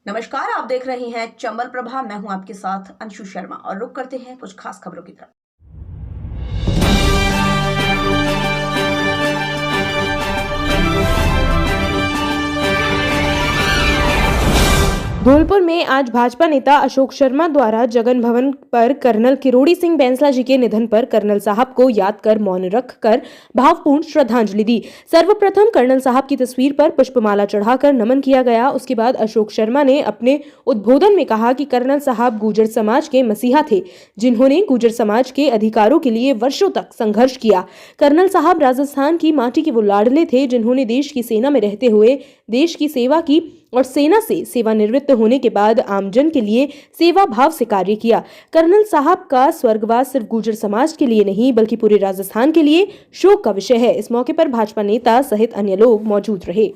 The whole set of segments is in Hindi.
नमस्कार, आप देख रहे हैं चंबल प्रभा। मैं हूं आपके साथ अंशु शर्मा और रुक करते हैं कुछ खास खबरों की तरफ। धौलपुर में आज भाजपा नेता अशोक शर्मा द्वारा जगन भवन पर कर्नल किरोड़ी सिंह बैंसला जी के निधन पर कर्नल साहब को याद कर मौन रखकर भावपूर्ण श्रद्धांजलि दी। सर्वप्रथम कर्नल साहब की तस्वीर पर पुष्पमाला चढ़ाकर नमन किया गया। उसके बाद अशोक शर्मा ने अपने उद्बोधन में कहा कि कर्नल साहब गुर्जर समाज के मसीहा थे, जिन्होंने गुर्जर समाज के अधिकारों के लिए वर्षों तक संघर्ष किया। कर्नल साहब राजस्थान की माटी के वो लाडले थे, जिन्होंने देश की सेना में रहते हुए देश की सेवा की और सेना से सेवानिवृत्त होने के बाद आमजन के लिए सेवा भाव से कार्य किया। कर्नल साहब का स्वर्गवास सिर्फ गुर्जर समाज के लिए नहीं बल्कि पूरे राजस्थान के लिए शोक का विषय है। इस मौके पर भाजपा नेता सहित अन्य लोग मौजूद रहे।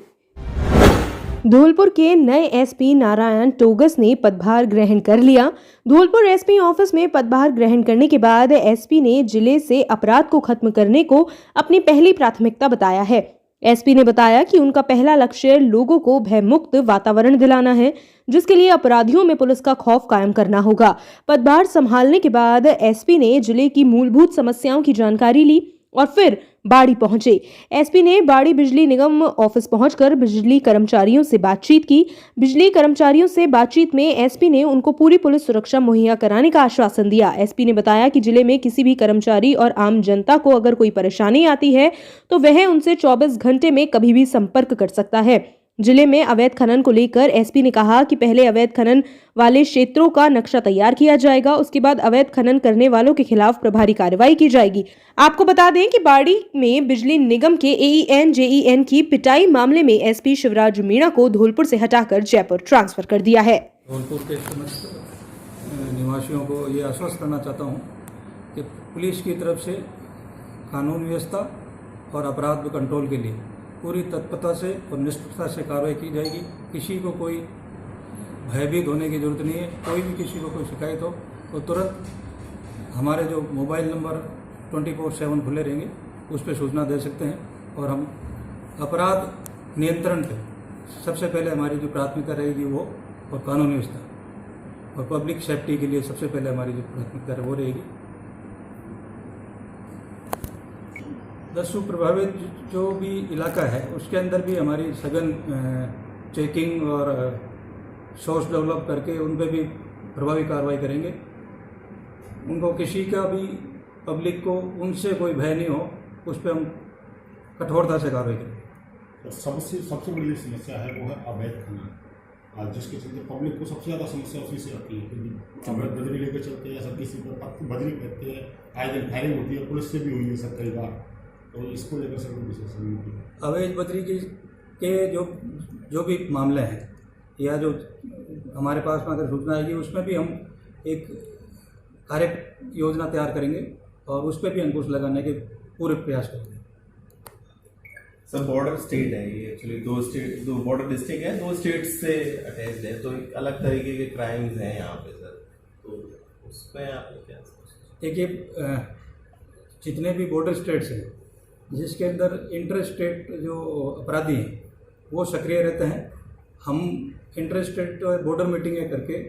धौलपुर के नए एसपी नारायण टोगस ने पदभार ग्रहण कर लिया। धौलपुर एसपी ऑफिस में पदभार ग्रहण करने के बाद एसपी ने जिले से अपराध को खत्म करने को अपनी पहली प्राथमिकता बताया है। एसपी ने बताया कि उनका पहला लक्ष्य लोगों को भयमुक्त वातावरण दिलाना है, जिसके लिए अपराधियों में पुलिस का खौफ कायम करना होगा। पदभार संभालने के बाद एसपी ने जिले की मूलभूत समस्याओं की जानकारी ली और फिर बाड़ी पहुंचे। एसपी ने बाड़ी बिजली निगम ऑफिस पहुंचकर बिजली कर्मचारियों से बातचीत की। बिजली कर्मचारियों से बातचीत में एसपी ने उनको पूरी पुलिस सुरक्षा मुहैया कराने का आश्वासन दिया। एसपी ने बताया कि जिले में किसी भी कर्मचारी और आम जनता को अगर कोई परेशानी आती है तो वह उनसे 24 घंटे में कभी भी संपर्क कर सकता है। जिले में अवैध खनन को लेकर एसपी ने कहा कि पहले अवैध खनन वाले क्षेत्रों का नक्शा तैयार किया जाएगा, उसके बाद अवैध खनन करने वालों के खिलाफ प्रभावी कार्रवाई की जाएगी। आपको बता दें कि बाड़ी में बिजली निगम के एईएन जेईएन की पिटाई मामले में एसपी शिवराज मीणा को धौलपुर से हटाकर जयपुर ट्रांसफर कर दिया है। धौलपुर के समस्त निवासियों को ये आश्वस्त करना चाहता हूँ कि पुलिस की तरफ से कानून व्यवस्था और अपराध कंट्रोल के लिए पूरी तत्परता से और निष्पक्षता से कार्रवाई की जाएगी। किसी को कोई भयभीत होने की जरूरत नहीं है। कोई भी किसी को कोई शिकायत हो तो तुरंत हमारे जो मोबाइल नंबर 24/7 खुले रहेंगे, उस पर सूचना दे सकते हैं। और हम अपराध नियंत्रण पे सबसे पहले हमारी जो प्राथमिकता रहेगी वो, और कानून व्यवस्था और पब्लिक सेफ्टी के लिए सबसे पहले हमारी जो प्राथमिकता है वो रहेगी। दस्यु प्रभावित जो भी इलाका है उसके अंदर भी हमारी सघन चेकिंग और सोर्स डेवलप करके उन पर भी प्रभावी कार्रवाई करेंगे। उनको किसी का भी पब्लिक को उनसे कोई भय नहीं हो, उस पर हम कठोरता से कार्रवाई करेंगे। सबसे बड़ी समस्या है वो है अवैध खनन, जिसके चलते पब्लिक को सबसे ज़्यादा समस्या उसी से आती है। क्योंकि अवैध बजरी लेकर चलते हैं या सब किसी पर बजरी फेंकते हैं, आए दिन फायरिंग होती है, पुलिस से भी हुई है सब कई बार। तो इसको लेकर सर विशेष अवैध बजरी के जो भी मामले हैं या जो हमारे पास में अगर सूचना आएगी उसमें भी हम एक कार्य योजना तैयार करेंगे और उस पर भी अंकुश लगाने के पूरे प्रयास करेंगे। सर बॉर्डर स्टेट है ये, एक्चुअली दो बॉर्डर डिस्ट्रिक्ट है, 2 स्टेट से अटैच्ड है, तो एक अलग तरीके के क्राइम्स हैं यहाँ पे सर, तो उसमें आप क्या देखिए, जितने भी बॉर्डर स्टेट्स हैं जिसके अंदर इंटर स्टेट जो अपराधी हैं वो सक्रिय रहते हैं, हम इंटर स्टेट बॉर्डर मीटिंगें करके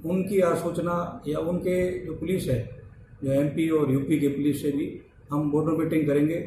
उनकी आसूचना या उनके जो पुलिस है, जो एमपी और यूपी के पुलिस से भी हम बॉर्डर मीटिंग करेंगे।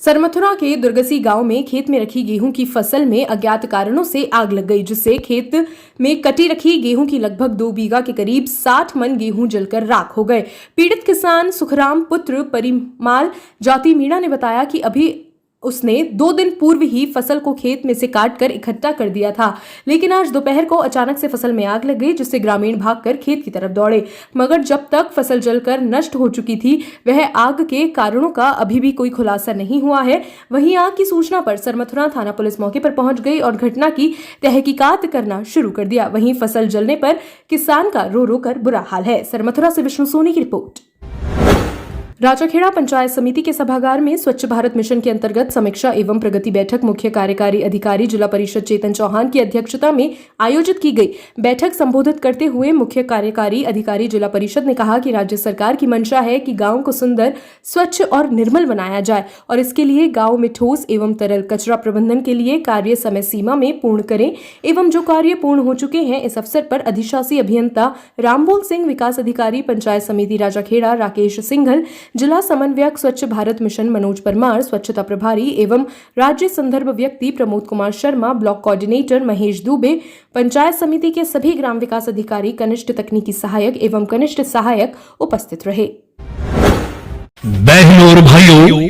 सरमथुरा के दुर्गसी गांव में खेत में रखी गेहूं की फसल में अज्ञात कारणों से आग लग गई, जिससे खेत में कटी रखी गेहूं की लगभग 2 बीघा के करीब 60 मन गेहूं जलकर राख हो गए। पीड़ित किसान सुखराम पुत्र परिमाल ज्योति मीणा ने बताया कि अभी उसने 2 दिन पूर्व ही फसल को खेत में से काटकर इकट्ठा कर दिया था, लेकिन आज दोपहर को अचानक से फसल में आग लग गई, जिससे ग्रामीण भागकर खेत की तरफ दौड़े। मगर जब तक फसल जलकर नष्ट हो चुकी थी, वह आग के कारणों का अभी भी कोई खुलासा नहीं हुआ है। वहीं आग की सूचना पर सरमथुरा थाना पुलिस मौके पर पहुंच गई और घटना की तहकीकात करना शुरू कर दिया। वहीं फसल जलने पर किसान का रो रो कर बुरा हाल है। सरमथुरा से विष्णु सोनी की रिपोर्ट। राजाखेड़ा पंचायत समिति के सभागार में स्वच्छ भारत मिशन के अंतर्गत समीक्षा एवं प्रगति बैठक मुख्य कार्यकारी अधिकारी जिला परिषद चेतन चौहान की अध्यक्षता में आयोजित की गई। बैठक संबोधित करते हुए मुख्य कार्यकारी अधिकारी जिला परिषद ने कहा कि राज्य सरकार की मंशा है कि गांव को सुंदर, स्वच्छ और निर्मल बनाया जाए और इसके लिए गांव में ठोस एवं तरल कचरा प्रबंधन के लिए कार्य समय सीमा में पूर्ण करें एवं जो कार्य पूर्ण हो चुके हैं इस अवसर पर अधिशासी अभियंता रामबोल सिंह, विकास अधिकारी पंचायत समिति राजाखेड़ा राकेश सिंघल, जिला समन्वयक स्वच्छ भारत मिशन मनोज परमार, स्वच्छता प्रभारी एवं राज्य संदर्भ व्यक्ति प्रमोद कुमार शर्मा, ब्लॉक कोऑर्डिनेटर महेश दुबे, पंचायत समिति के सभी ग्राम विकास अधिकारी, कनिष्ठ तकनीकी सहायक एवं कनिष्ठ सहायक उपस्थित रहे। बहनों और भाइयों,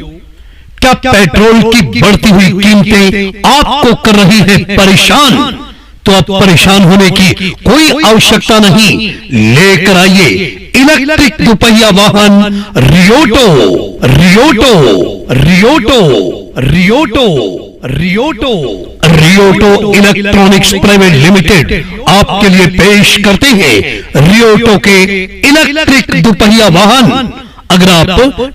क्या पेट्रोल की बढ़ती हुई कीमतें आपको कर रही है परेशान? तो अब परेशान होने की कोई आवश्यकता नहीं। लेकर आइए इलेक्ट्रिक दोपहिया वाहन रियोटो रियोटो रियोटो रियोटो रियोटो रियोटो इलेक्ट्रॉनिक्स प्राइवेट लिमिटेड आपके लिए पेश करते हैं रियोटो के इलेक्ट्रिक दोपहिया वाहन। अगर आप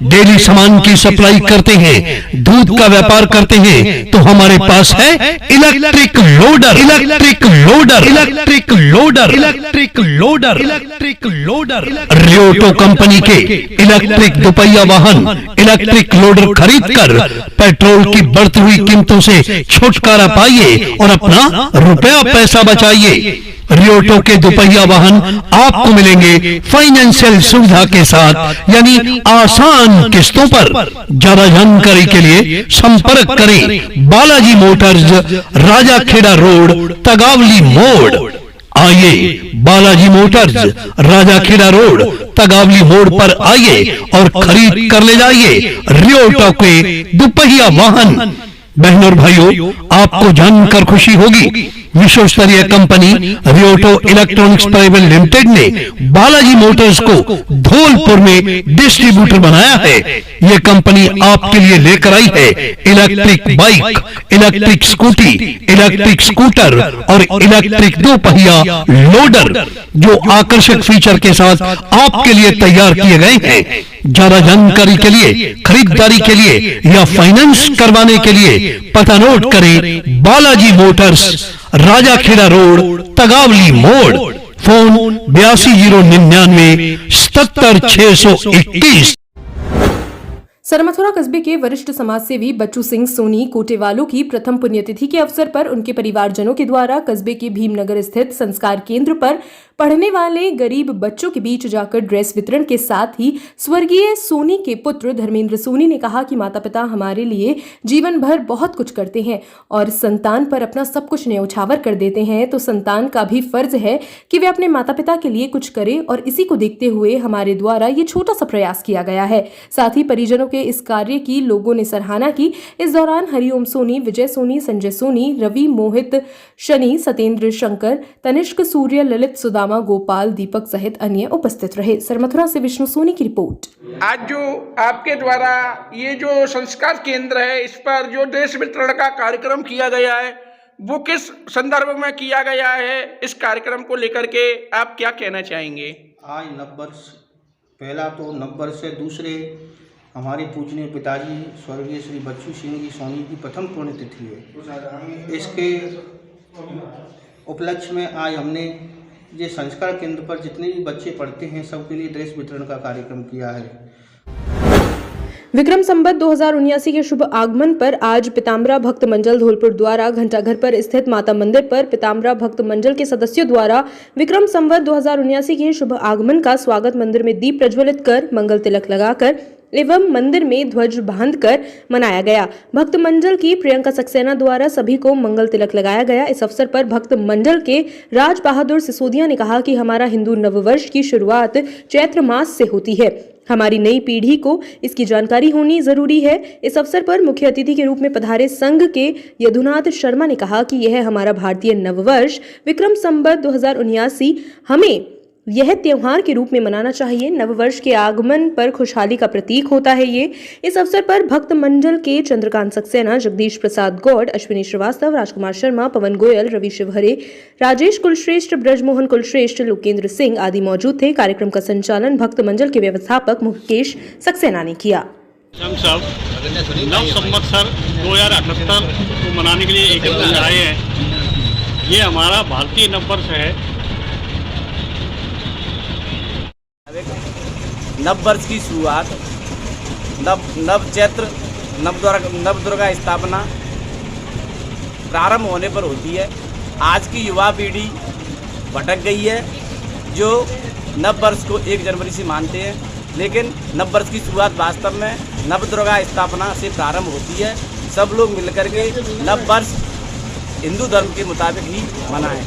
डेली सामान की सप्लाई करते हैं, दूध का व्यापार करते हैं, तो हमारे पास है electric loader, electric loader, electric loader, electric loader, electric loader. रियोटो कंपनी के इलेक्ट्रिक दोपहिया वाहन इलेक्ट्रिक लोडर खरीदकर पेट्रोल की बढ़ती हुई कीमतों से छुटकारा पाइए और अपना रुपया पैसा बचाइए। रियोटो के दोपहिया वाहन आपको मिलेंगे फाइनेंशियल सुविधा के साथ, यानी आसान किस्तों पर। ज्यादा जानकारी के लिए संपर्क करें बालाजी मोटर्स, राजाखेड़ा रोड, तगावली मोड़। आइए बालाजी मोटर्स, राजाखेड़ा रोड, तगावली मोड़ पर आइए और खरीद कर ले जाइए रियोटो के दोपहिया वाहन। बहनों और भाइयों, आपको जानकर खुशी होगी, विश्व स्तरीय कंपनी रियोटो इलेक्ट्रॉनिक्स प्राइवेट लिमिटेड ने बालाजी मोटर्स को धौलपुर में डिस्ट्रीब्यूटर बनाया है। यह कंपनी आपके लिए लेकर आई है electric bike, electric scooty, electric scooter और इलेक्ट्रिक दोपहिया लोडर, जो आकर्षक फीचर के साथ आपके लिए तैयार किए गए हैं। ज्यादा जानकारी के लिए, खरीदारी के लिए या फाइनेंस करवाने के लिए पता नोट करें बालाजी मोटर्स, राजाखेड़ा रोड, तगावली मोड़। फोन 820999 77 सरमथुरा कस्बे के वरिष्ठ समाजसेवी बच्चू सिंह सोनी कोटेवालों की प्रथम पुण्यतिथि के अवसर पर उनके परिवारजनों के द्वारा कस्बे के भीमनगर स्थित संस्कार केंद्र पर पढ़ने वाले गरीब बच्चों के बीच जाकर ड्रेस वितरण के साथ ही स्वर्गीय सोनी के पुत्र धर्मेंद्र सोनी ने कहा कि माता पिता हमारे लिए जीवन भर बहुत कुछ करते हैं और संतान पर अपना सब कुछ न्यौछावर कर देते हैं, तो संतान का भी फर्ज है कि वे अपने माता पिता के लिए कुछ करे और इसी को देखते हुए हमारे द्वारा ये छोटा सा प्रयास किया गया है। साथ ही परिजनों के इस कार्य की लोगों ने सराहना की। इस दौरान हरिओम सोनी, विजय सोनी, संजय सोनी, रवि, मोहित, शनि, सतेंद्र, शंकर, तनिष्क, सूर्य, ललित, सुदामा, गोपाल, दीपक सहित अन्य उपस्थित रहे। सरमथुरा से विष्णु सोनी की रिपोर्ट। आज जो आपके द्वारा ये जो संस्कार केंद्र है, इस पर जो ड्रेस वितरण का कार्यक्रम किया गया है, वो किस संदर्भ में किया गया है? इस कार्यक्रम को लेकर के आप क्या कहना चाहेंगे? आज नववर्ष, पहला तो नववर्ष है, दूसरे हमारे पूजनीय पिताजी स्वर्गीय श्री बच्चू सिंह जी सोनी की प्रथम पुण्यतिथि है। इसके उपलक्ष्य में आज हमने ये संस्कार केंद्र पर जितने भी बच्चे पढ़ते हैं सबके लिए ड्रेस वितरण का कार्यक्रम किया है। विक्रम संवत 2079 के शुभ आगमन पर आज पीताम्बरा भक्त मंडल धौलपुर द्वारा घंटाघर पर स्थित माता मंदिर पर पीताम्बरा भक्त मंडल के सदस्यों द्वारा विक्रम संवत 2079 के शुभ आगमन का स्वागत मंदिर में दीप प्रज्वलित कर, मंगल तिलक लगाकर एवं मंदिर में ध्वज बांधकर मनाया गया। भक्त मंडल की प्रियंका सक्सेना द्वारा सभी को मंगल तिलक लगाया गया। इस अवसर पर भक्त मंडल के राज बहादुर सिसोदिया ने कहा कि हमारा हिंदू नववर्ष की शुरुआत चैत्र मास से होती है, हमारी नई पीढ़ी को इसकी जानकारी होनी जरूरी है। इस अवसर पर मुख्य अतिथि के रूप में पधारे संघ के यदुनाथ शर्मा ने कहा कि यह हमारा भारतीय नववर्ष विक्रम संवत 2079 हमें यह त्योहार के रूप में मनाना चाहिए। नववर्ष के आगमन पर खुशहाली का प्रतीक होता है ये। इस अवसर पर भक्त मंडल के चंद्रकांत सक्सेना, जगदीश प्रसाद गौड़, अश्विनी श्रीवास्तव, राजकुमार शर्मा, पवन गोयल, रवि शिवहरे, राजेश कुलश्रेष्ठ, ब्रजमोहन कुलश्रेष्ठ, लोकेंद्र सिंह आदि मौजूद थे। कार्यक्रम का संचालन भक्त मंडल के व्यवस्थापक मुकेश सक्सेना ने किया। हम सब नव संवत्सर 2078 को मनाने के लिए एकत्र आए हैं। ये हमारा भारतीय नववर्ष है। नव वर्ष की शुरुआत नव चैत्र नव दुर्गा स्थापना प्रारंभ होने पर होती है। आज की युवा पीढ़ी भटक गई है, जो नव वर्ष को 1 जनवरी से मानते हैं, लेकिन नव वर्ष की शुरुआत वास्तव में नव दुर्गा स्थापना से प्रारंभ होती है। सब लोग मिलकर के नव वर्ष हिंदू धर्म के मुताबिक ही मनाएं।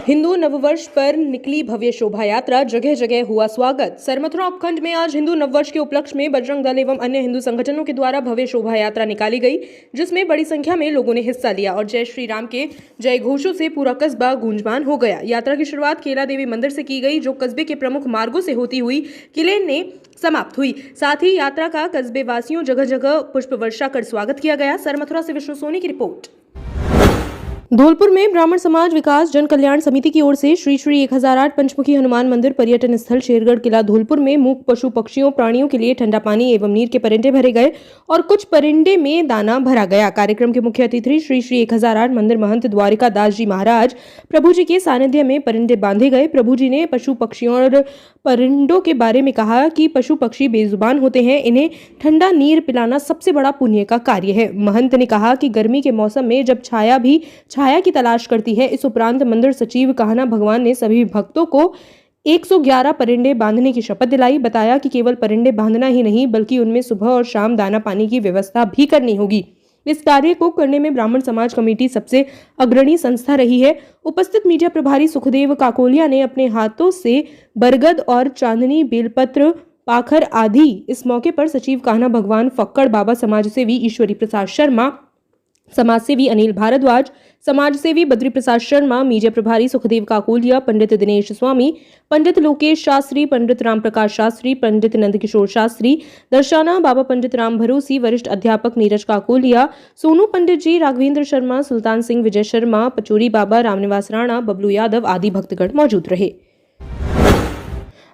हिंदू नववर्ष पर निकली भव्य शोभा यात्रा, जगह जगह हुआ स्वागत। सरमथुरा उपखंड में आज हिंदू नववर्ष के उपलक्ष्य में बजरंग दल एवं अन्य हिंदू संगठनों के द्वारा भव्य शोभा यात्रा निकाली गई, जिसमें बड़ी संख्या में लोगों ने हिस्सा लिया और जय श्री राम के जय घोषों से पूरा कस्बा गूंजमान हो गया। यात्रा की शुरुआत केला देवी मंदिर से की गई, जो कस्बे के प्रमुख मार्गों से होती हुई किले ने समाप्त हुई। साथ ही यात्रा का कस्बे वासियों जगह जगह पुष्प वर्षा कर स्वागत किया गया। सरमथुरा से विष्णु सोनी की रिपोर्ट। धौलपुर में ब्राह्मण समाज विकास जन कल्याण समिति की ओर से श्री श्री 1008 पंचमुखी हनुमान मंदिर पर्यटन स्थल शेरगढ़ किला धौलपुर में मूक पशु पक्षियों प्राणियों के लिए ठंडा पानी एवं नीर के परिंदे भरे गए और कुछ परिंदे में दाना भरा गया। कार्यक्रम के मुख्य अतिथि श्री श्री 1008 मंदिर महंत द्वारिका दास जी महाराज प्रभु जी के सानिध्य में परिंदे बांधे गए। प्रभु जी ने पशु पक्षियों और परिंदों के बारे में कहा कि पशु पक्षी बेजुबान होते हैं, इन्हें ठंडा नीर पिलाना सबसे बड़ा पुण्य का कार्य है। महंत ने कहा कि गर्मी के मौसम में जब छाया की तलाश करती है। इस उपरांत मंदिर सचिव कहना भगवान ने सभी भक्तों को 111 परिंदे बांधने की शपथ दिलाई। बताया कि केवल परिंदे बांधना ही नहीं, बल्कि उनमें सुबह और शाम दाना पानी की व्यवस्था भी करनी होगी। इस कार्य को करने में ब्राह्मण समाज कमेटी सबसे अग्रणी संस्था रही है। उपस्थित मीडिया प्रभारी सुखदेव काकोलिया ने अपने हाथों से बरगद और चांदनी, बेलपत्र, पाखर आदि। इस मौके पर सचिव कान्हा भगवान फक्कड़, बाबा समाजसेवी ईश्वरी प्रसाद शर्मा, समाजसेवी अनिल भारद्वाज, समाजसेवी बद्री प्रसाद शर्मा, मीडिया प्रभारी सुखदेव काकोलिया, पंडित दिनेश स्वामी, पंडित लोकेश शास्त्री, पंडित राम प्रकाश शास्त्री, पंडित नंदकिशोर शास्त्री, दर्शाना, बाबा पंडित राम भरोसी, वरिष्ठ अध्यापक नीरज काकोलिया, सोनू पंडित जी, राघवेंद्र शर्मा, सुल्तान सिंह, विजय शर्मा, पचूरी बाबा, रामनिवास राणा, बबलू यादव आदि भक्तगण मौजूद रहे।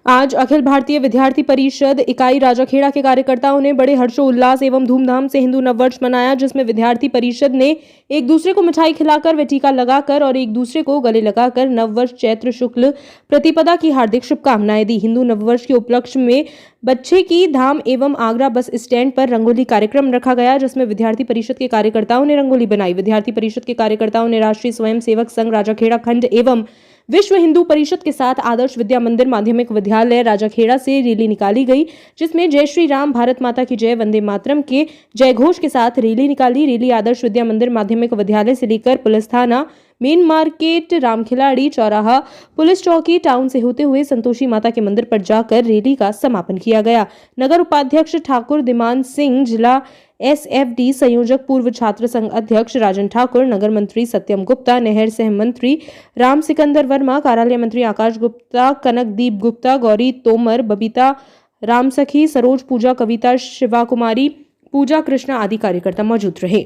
आज अखिल भारतीय विद्यार्थी परिषद इकाई राजाखेड़ा के कार्यकर्ताओं ने बड़े हर्षोल्लास एवं धूमधाम से हिंदू नववर्ष मनाया, जिसमें विद्यार्थी परिषद ने एक दूसरे को मिठाई खिलाकर व टीका लगाकर और एक दूसरे को गले लगाकर नववर्ष चैत्र शुक्ल प्रतिपदा की हार्दिक शुभकामनाएं दी। हिंदू नववर्ष के उपलक्ष्य में बच्चे की धाम एवं आगरा बस स्टैंड पर रंगोली कार्यक्रम रखा गया, जिसमें विद्यार्थी परिषद के कार्यकर्ताओं ने रंगोली बनाई। विद्यार्थी परिषद के कार्यकर्ताओं ने राष्ट्रीय स्वयं सेवक संघ राजाखेड़ा खंड एवं विश्व हिंदू परिषद के साथ आदर्श विद्या मंदिर माध्यमिक विद्यालय राजाखेड़ा से रैली निकाली गई, जिसमें जय श्री राम, भारत माता की जय, वंदे मातरम के जय घोष के साथ रैली निकाली। रैली आदर्श विद्या मंदिर माध्यमिक विद्यालय से लेकर पुलिस थाना, मेन मार्केट, रामखिलाड़ी चौराहा, पुलिस चौकी, टाउन से होते हुए संतोषी माता के मंदिर पर जाकर रैली का समापन किया गया। नगर उपाध्यक्ष ठाकुर दिमान सिंह, जिला SFD संयोजक, पूर्व छात्र संघ अध्यक्ष राजन ठाकुर, नगर मंत्री सत्यम गुप्ता, नहर सह मंत्री राम सिकंदर वर्मा, कार्यालय मंत्री आकाश गुप्ता, कनकदीप गुप्ता, गौरी तोमर, बबीता रामसखी, सरोज पूजा, कविता शिवा कुमारी, पूजा कृष्णा आदि कार्यकर्ता मौजूद रहे।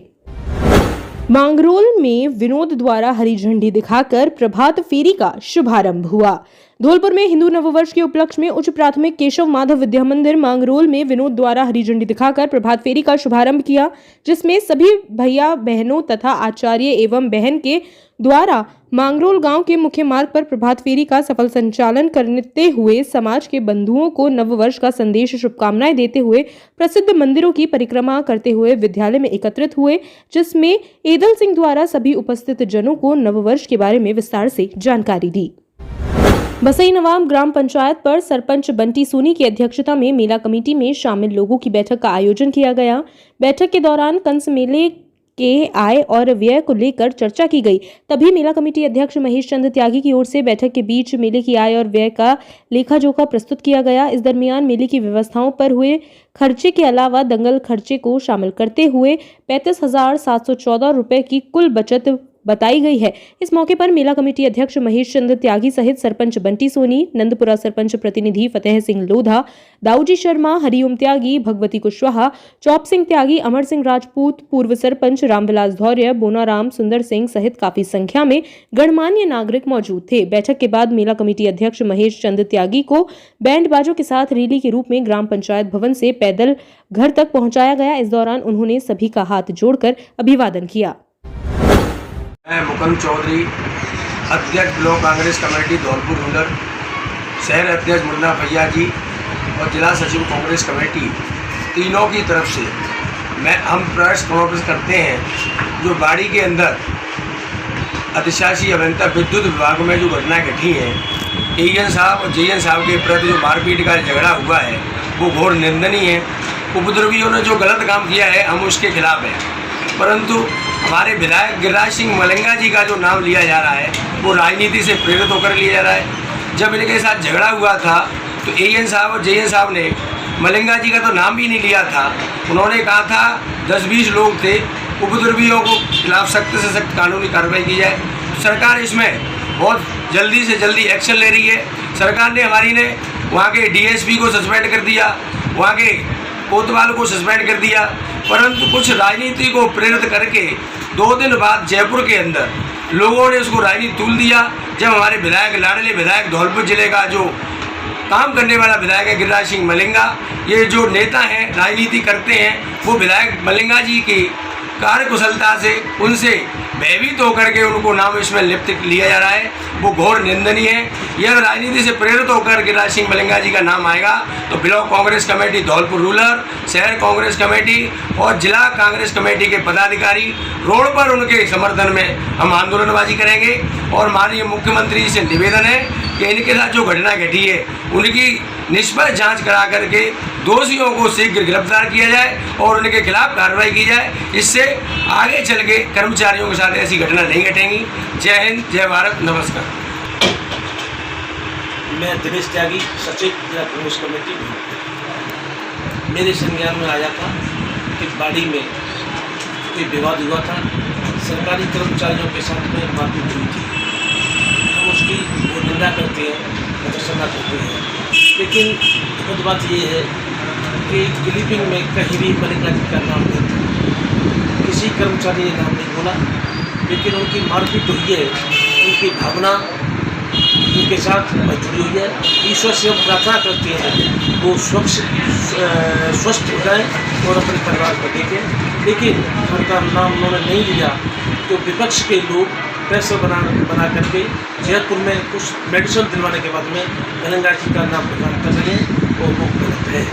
मांगरोल में विनोद द्वारा हरी झंडी दिखाकर प्रभात फेरी का शुभारंभ हुआ। धौलपुर में हिंदू नववर्ष के उपलक्ष्य में उच्च प्राथमिक केशव माधव विद्या मंदिर मांगरोल में विनोद द्वारा हरी झंडी दिखाकर प्रभात फेरी का शुभारंभ किया, जिसमें सभी भैया बहनों तथा आचार्य एवं बहन के द्वारा मांगरोल गांव के मुख्य मार्ग पर प्रभात फेरी का सफल संचालन करते हुए समाज के बंधुओं को नववर्ष का संदेश, शुभकामनाएं देते हुए प्रसिद्ध मंदिरों की परिक्रमा करते हुए विद्यालय में एकत्रित हुए, जिसमें एदल सिंह द्वारा सभी उपस्थित जनों को नववर्ष के बारे में विस्तार से जानकारी दी। बसई नवाब ग्राम पंचायत पर सरपंच बंटी सोनी की अध्यक्षता में मेला कमेटी में शामिल लोगों की बैठक का आयोजन किया गया। बैठक के दौरान कंस मेले के आय और व्यय को लेकर चर्चा की गई। तभी मेला कमेटी अध्यक्ष महेश चंद्र त्यागी की ओर से बैठक के बीच मेले की आय और व्यय का लेखा जोखा प्रस्तुत किया गया। इस दरमियान मेले की व्यवस्थाओं पर हुए खर्चे के अलावा दंगल खर्चे को शामिल करते हुए 35,714 रुपए की कुल बचत बताई गई है। इस मौके पर मेला कमेटी अध्यक्ष महेश चंद्र त्यागी सहित सरपंच बंटी सोनी, नंदपुरा सरपंच प्रतिनिधि फतेह सिंह लोधा, दाऊजी शर्मा, हरिओम त्यागी, भगवती कुशवाहा, चौप सिंह त्यागी, अमर सिंह राजपूत, पूर्व सरपंच रामविलास धौर्य, बोनाराम सुंदर सिंह सहित काफी संख्या में गणमान्य नागरिक मौजूद थे। बैठक के बाद मेला कमेटी अध्यक्ष महेश चंद्र त्यागी को बैंड बाजों के साथ रैली के रूप में ग्राम पंचायत भवन से पैदल घर तक पहुंचाया गया। इस दौरान उन्होंने सभी का हाथ जोड़कर अभिवादन किया। मैं मुकुंद चौधरी, अध्यक्ष block Congress committee Dholpur rural, शहर अध्यक्ष मुन्ना भैया जी और जिला सचिव कांग्रेस कमेटी, तीनों की तरफ से हम प्रेस कॉन्फ्रेंस करते हैं। जो बाड़ी के अंदर अधिशासी अभियंता विद्युत विभाग में जो घटना घटी है, एएन साहब और जेएन साहब के प्रति जो मारपीट का झगड़ा हुआ है वो घोर निंदनीय है। उपद्रवियों ने जो गलत काम किया है हम उसके खिलाफ हैं, परंतु हमारे विधायक गिरिराज सिंह मलिंगा जी का जो नाम लिया जा रहा है वो राजनीति से प्रेरित होकर लिया जा रहा है। जब इनके साथ झगड़ा हुआ था तो एएन साहब और जेएन साहब ने मलिंगा जी का तो नाम भी नहीं लिया था। उन्होंने कहा था 10-20 लोग थे, उपद्रवियों को खिलाफ सख्त से सख्त कानूनी कार्रवाई की जाए। सरकार इसमें बहुत जल्दी से जल्दी एक्शन ले रही है। सरकार ने हमारी ने वहाँ के डीएसपी को सस्पेंड कर दिया, वहाँ के कोतवाल को सस्पेंड कर दिया, परंतु कुछ राजनीति को प्रेरित करके 2 दिन बाद जयपुर के अंदर लोगों ने उसको राजनीति तूल दिया। जब हमारे विधायक, लाडले विधायक, धौलपुर जिले का जो काम करने वाला विधायक है गिरिराज सिंह मलिंगा, ये जो नेता हैं राजनीति करते हैं, वो विधायक मलिंगा जी की कार्यकुशलता से उनसे भयभीत होकर के उनको नाम इसमें लिप्त लिया जा रहा है, वो घोर निंदनीय है। यह राजनीति से प्रेरित होकर गिरिराज सिंह मलिंगा जी का नाम आएगा तो block Congress committee Dholpur rural, शहर कांग्रेस कमेटी और जिला कांग्रेस कमेटी के पदाधिकारी रोड पर उनके समर्थन में हम आंदोलनबाजी करेंगे। और माननीय मुख्यमंत्री जी से निवेदन है कि इनके साथ जो घटना घटी है उनकी निष्पक्ष जांच करा करके दोषियों को शीघ्र गिरफ्तार किया जाए और उनके खिलाफ कार्रवाई की जाए। इससे आगे चल के कर्मचारियों के साथ ऐसी घटना नहीं घटेंगी। जय हिंद, जय भारत, नमस्कार। मैं दिनेश त्यागी, सचिव जिला कांग्रेस कमेटी। मेरे संज्ञान में आया था कि बाड़ी में कोई विवाद हुआ था, सरकारी कर्मचारियों के साथ में मारपीट हुई थी। हम उसकी वो निंदा करते हैं, प्रदर्शना करते हैं, लेकिन दुखद बात ये है कि क्लिपिंग में कहीं भी मलिंगा जी का नाम नहीं था, किसी कर्मचारी ने नाम नहीं बोला, लेकिन उनकी मारपीट हुई है, उनकी भावना उनके साथ जुड़ी हुई है। ईश्वर से हम प्रार्थना करते हैं वो स्वस्थ हो जाए और अपने परिवार को देखें, लेकिन उनका नाम उन्होंने नहीं लिया तो विपक्ष के लोग प्रेशर बना करके जयपुर में कुछ मेडिसिन दिलवाने के बाद में मलिंगा जी का नाम प्रदान कर रहे हैं और वो गलत है।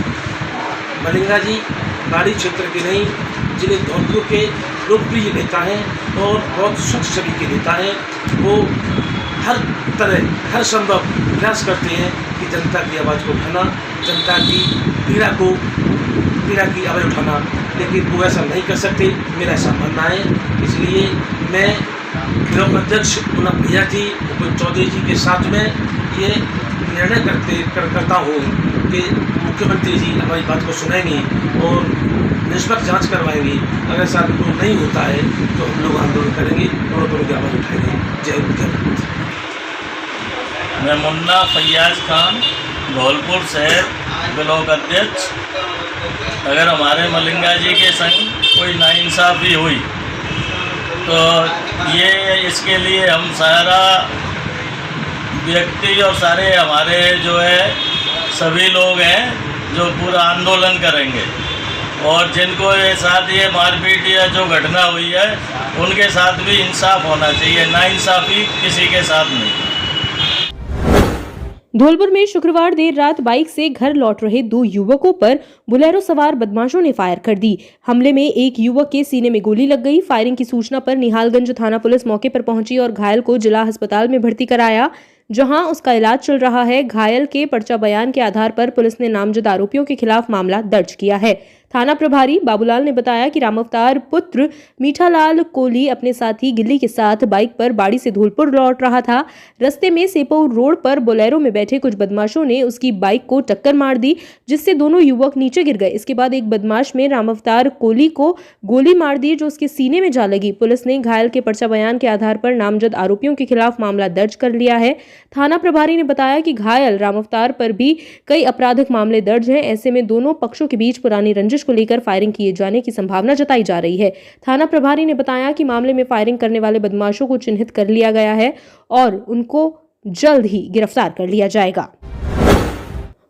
मलिंगा जी बाड़ी क्षेत्र के नहीं, जिले धौलपुर के लोकप्रिय नेता हैं और बहुत स्वच्छ छवि के नेता हैं। वो हर तरह, हर संभव प्रयास करते हैं कि जनता की आवाज़ को उठाना, जनता की पीड़ा की आवाज़ उठाना, लेकिन वो ऐसा नहीं कर सकते, मेरा ऐसा मानना है। इसलिए मैं ब्लॉक अध्यक्ष मुन्ना भैया जी, मुकुंद चौधरी जी के साथ में ये निर्णय करता हूँ कि मुख्यमंत्री जी हमारी बात को सुनेंगे और निष्पक्ष जांच करवाएंगे। अगर ऐसा नहीं होता है तो हम लोग आंदोलन करेंगे और दोनों की आवाज़ उठाएंगे। जय हिंद। मैं मुन्ना फैयाज खान, धौलपुर शहर ब्लॉक अध्यक्ष। अगर हमारे मलिंगा जी के संग कोई नाइंसाफ़ी हुई तो इसके लिए हम सारा व्यक्ति और सारे हमारे जो है सभी लोग हैं जो पूरा आंदोलन करेंगे और जिनको ये साथ ये मारपीट या जो घटना हुई है उनके साथ भी इंसाफ होना चाहिए, नाइंसाफ़ी किसी के साथ नहीं। धौलपुर में शुक्रवार देर रात बाइक से घर लौट रहे 2 युवकों पर बुलेरो सवार बदमाशों ने फायर कर दी। हमले में एक युवक के सीने में गोली लग गई। फायरिंग की सूचना पर निहालगंज थाना पुलिस मौके पर पहुंची और घायल को जिला अस्पताल में भर्ती कराया, जहां उसका इलाज चल रहा है। घायल के पर्चा बयान के आधार पर पुलिस ने नामजद आरोपियों के खिलाफ मामला दर्ज किया है थाना प्रभारी बाबूलाल ने बताया कि रामावतार पुत्र मीठालाल कोली अपने साथी गिल्ली के साथ बाइक पर बाड़ी से धौलपुर लौट रहा था। रास्ते में सेपौर रोड पर बोलेरो में बैठे कुछ बदमाशों ने उसकी बाइक को टक्कर मार दी, जिससे दोनों युवक नीचे गिर गए। इसके बाद एक बदमाश में रामावतार कोली को गोली मार दी, जो उसके सीने में जा लगी। पुलिस ने घायल के पर्चा बयान के आधार पर नामजद आरोपियों के खिलाफ मामला दर्ज कर लिया है। थाना प्रभारी ने बताया कि घायल रामावतार पर भी कई आपराधिक मामले दर्ज हैं। ऐसे में दोनों पक्षों के बीच पुरानी रंजिश को लेकर फायरिंग किए जाने की संभावना जताई जा रही है। थाना प्रभारी ने बताया कि मामले में फायरिंग करने वाले बदमाशों को चिन्हित कर लिया गया है और उनको जल्द ही गिरफ्तार कर लिया जाएगा।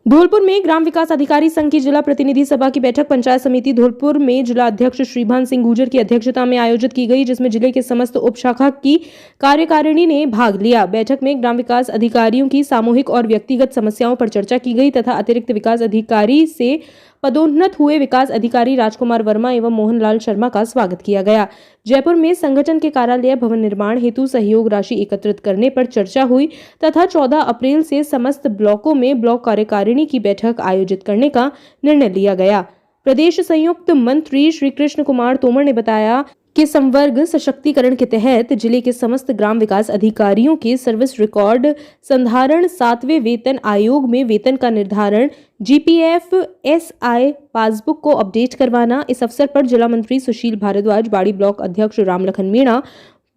धौलपुर में ग्राम विकास अधिकारी संघ की जिला प्रतिनिधि सभा की बैठक पंचायत समिति धौलपुर में जिला अध्यक्ष श्रीभान सिंह गुर्जर की अध्यक्षता में आयोजित की गई, जिसमें जिले के समस्त उपशाखा की कार्यकारिणी ने भाग लिया। बैठक में ग्राम विकास अधिकारियों की सामूहिक और व्यक्तिगत समस्याओं पर चर्चा की गई तथा अतिरिक्त विकास अधिकारी से पदोन्नत हुए विकास अधिकारी राजकुमार वर्मा एवं मोहनलाल शर्मा का स्वागत किया गया। जयपुर में संगठन के कार्यालय भवन निर्माण हेतु सहयोग राशि एकत्रित करने पर चर्चा हुई तथा 14 अप्रैल से समस्त ब्लॉकों में ब्लॉक कार्यकारिणी की बैठक आयोजित करने का निर्णय लिया गया। प्रदेश संयुक्त मंत्री श्री कृष्ण कुमार तोमर ने बताया कि संवर्ग सशक्तिकरण के तहत जिले के समस्त ग्राम विकास अधिकारियों के सर्विस रिकॉर्ड संधारण 7वें वेतन आयोग में वेतन का निर्धारण GPF SI पासबुक को अपडेट करवाना। इस अवसर पर जिला मंत्री सुशील भारद्वाज, बाड़ी ब्लॉक अध्यक्ष रामलखन मीणा,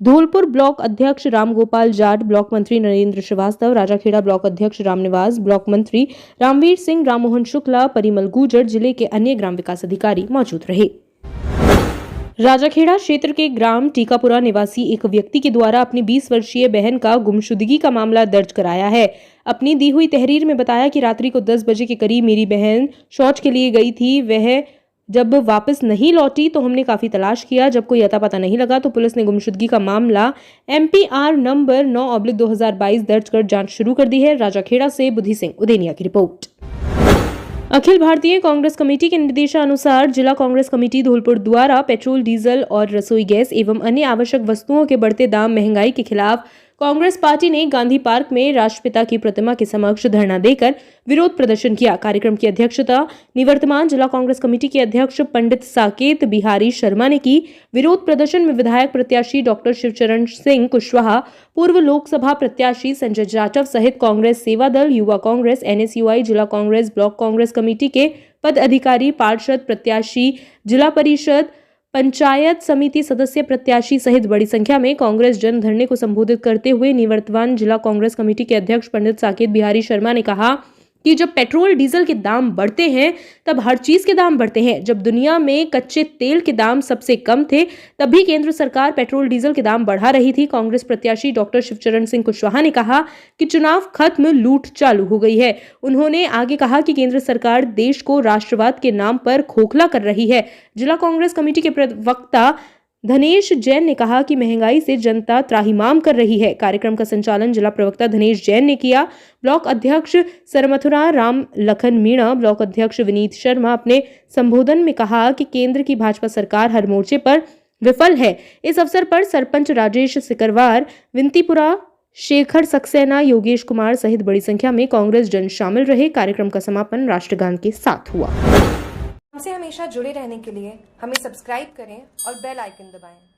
धौलपुर ब्लॉक अध्यक्ष रामगोपाल जाट, ब्लॉक मंत्री नरेंद्र श्रीवास्तव, राजाखेड़ा ब्लॉक अध्यक्ष रामनिवास, ब्लॉक मंत्री रामवीर सिंह, राममोहन शुक्ला, परिमल गुर्जर, जिले के अन्य ग्राम विकास अधिकारी मौजूद रहे। राजाखेड़ा क्षेत्र के ग्राम टीकापुरा निवासी एक व्यक्ति के द्वारा अपनी 20 वर्षीय बहन का गुमशुदगी का मामला दर्ज कराया है। अपनी दी हुई तहरीर में बताया कि रात्रि को 10 बजे के करीब मेरी बहन शौच के लिए गई थी। वह जब वापस नहीं लौटी तो हमने काफी तलाश किया। जब कोई अता पता नहीं लगा तो पुलिस ने गुमशुदगी का मामला MPR नंबर 9/2022 दर्ज कर जांच शुरू कर दी है। राजाखेड़ा से बुद्धि सिंह उदेनिया की रिपोर्ट। अखिल भारतीय कांग्रेस कमेटी के निर्देशानुसार जिला कांग्रेस कमेटी धौलपुर द्वारा पेट्रोल, डीजल और रसोई गैस एवं अन्य आवश्यक वस्तुओं के बढ़ते दाम, महंगाई के खिलाफ कांग्रेस पार्टी ने गांधी पार्क में राष्ट्रपिता की प्रतिमा के समक्ष धरना देकर विरोध प्रदर्शन किया। कार्यक्रम की अध्यक्षता निवर्तमान जिला कांग्रेस कमेटी के अध्यक्ष पंडित साकेत बिहारी शर्मा ने की। विरोध प्रदर्शन में विधायक प्रत्याशी डॉक्टर शिवचरण सिंह कुशवाहा, पूर्व लोकसभा प्रत्याशी संजय जाटव सहित कांग्रेस सेवा दल, युवा कांग्रेस, NSUI, जिला कांग्रेस, ब्लॉक कांग्रेस कमेटी के पद अधिकारी, पार्षद, प्रत्याशी, जिला परिषद, पंचायत समिति सदस्य, प्रत्याशी सहित बड़ी संख्या में कांग्रेस जन धरने को संबोधित करते हुए निवर्तमान जिला कांग्रेस कमेटी के अध्यक्ष पंडित साकेत बिहारी शर्मा ने कहा कि जब पेट्रोल डीजल के दाम बढ़ते हैं तब हर चीज के दाम बढ़ते हैं। जब दुनिया में कच्चे तेल के दाम सबसे कम थे तब भी केंद्र सरकार पेट्रोल डीजल के दाम बढ़ा रही थी। कांग्रेस प्रत्याशी डॉक्टर शिवचरण सिंह कुशवाहा ने कहा कि चुनाव खत्म, लूट चालू हो गई है। उन्होंने आगे कहा कि केंद्र सरकार देश को राष्ट्रवाद के नाम पर खोखला कर रही है। जिला कांग्रेस कमेटी के प्रवक्ता धनेश जैन ने कहा कि महंगाई से जनता त्राहिमाम कर रही है। कार्यक्रम का संचालन जिला प्रवक्ता धनेश जैन ने किया। ब्लॉक अध्यक्ष सरमथुरा राम लखन मीणा, ब्लॉक अध्यक्ष विनीत शर्मा अपने संबोधन में कहा कि केंद्र की भाजपा सरकार हर मोर्चे पर विफल है। इस अवसर पर सरपंच राजेश सिकरवार, विंतीपुरा, शेखर सक्सेना, योगेश कुमार सहित बड़ी संख्या में कांग्रेस जन शामिल रहे। कार्यक्रम का समापन राष्ट्रगान के साथ हुआ। हमसे हमेशा जुड़े रहने के लिए हमें सब्सक्राइब करें और बेल आइकन दबाएं।